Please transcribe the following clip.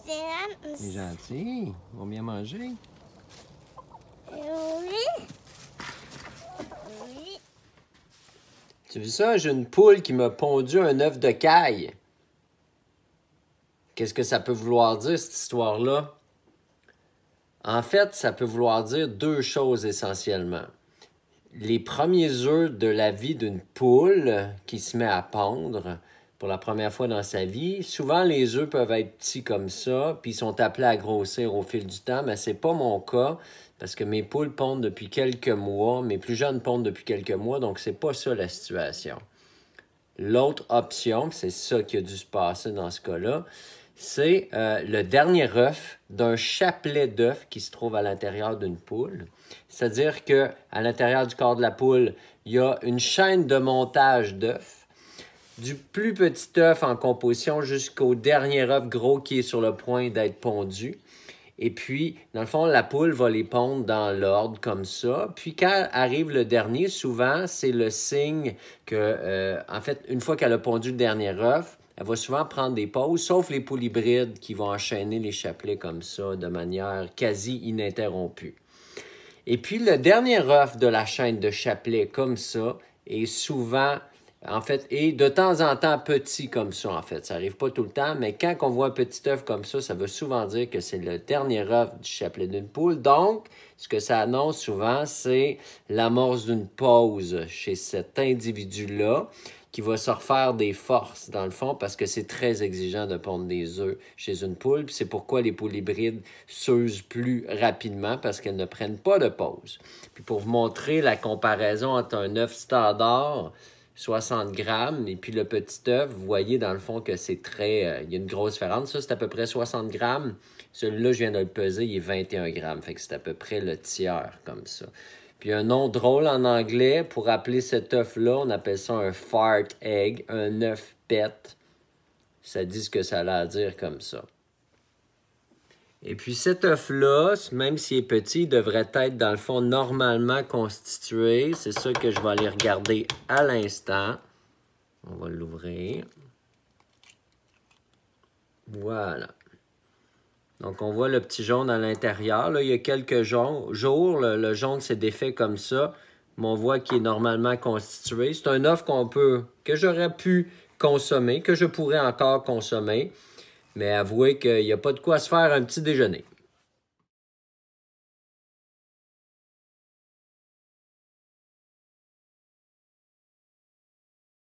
C'est gentil. Ils vont bien manger. Oui. Tu as vu ça? J'ai une poule qui m'a pondu un œuf de caille. Qu'est-ce que ça peut vouloir dire, cette histoire-là? En fait, ça peut vouloir dire deux choses essentiellement. Les premiers œufs de la vie d'une poule qui se met à pondre pour la première fois dans sa vie, souvent les œufs peuvent être petits comme ça, puis ils sont appelés à grossir au fil du temps, mais c'est pas mon cas, parce que mes poules pondent depuis quelques mois, mes plus jeunes pondent depuis quelques mois, donc c'est pas ça la situation. L'autre option, c'est ça qui a dû se passer dans ce cas-là, c'est le dernier œuf d'un chapelet d'œufs qui se trouve à l'intérieur d'une poule. C'est-à-dire qu'à l'intérieur du corps de la poule, il y a une chaîne de montage d'œufs, du plus petit œuf en composition jusqu'au dernier œuf gros qui est sur le point d'être pondu. Et puis, dans le fond, la poule va les pondre dans l'ordre comme ça. Puis quand arrive le dernier, souvent, c'est le signe que, en fait, une fois qu'elle a pondu le dernier œuf, elle va souvent prendre des pauses, sauf les poules hybrides qui vont enchaîner les chapelets comme ça de manière quasi ininterrompue. Et puis, le dernier œuf de la chaîne de chapelet comme ça est souvent, en fait, et de temps en temps petit comme ça, en fait. Ça n'arrive pas tout le temps, mais quand on voit un petit œuf comme ça veut souvent dire que c'est le dernier œuf du chapelet d'une poule. Donc, ce que ça annonce souvent, c'est l'amorce d'une pause chez cet individu-là qui va se refaire des forces, dans le fond, parce que c'est très exigeant de pondre des œufs chez une poule. Puis c'est pourquoi les poules hybrides s'usent plus rapidement, parce qu'elles ne prennent pas de pause. Puis pour vous montrer la comparaison entre un œuf standard, 60 grammes, et puis le petit œuf, vous voyez dans le fond que c'est très... il y a une grosse différence. Ça, c'est à peu près 60 grammes. Celui-là, je viens de le peser, il est 21 grammes. Fait que c'est à peu près le tiers, comme ça. Puis un nom drôle en anglais, pour appeler cet œuf-là, on appelle ça un fart egg, un œuf pet. Ça dit ce que ça a à dire comme ça. Et puis cet œuf-là, même s'il est petit, il devrait être dans le fond normalement constitué. C'est ça que je vais aller regarder à l'instant. On va l'ouvrir. Voilà. Donc, on voit le petit jaune à l'intérieur. Là, il y a quelques jours, le jaune s'est défait comme ça, mais on voit qu'il est normalement constitué. C'est un œuf que j'aurais pu consommer, que je pourrais encore consommer, mais avouez qu'il n'y a pas de quoi se faire un petit déjeuner.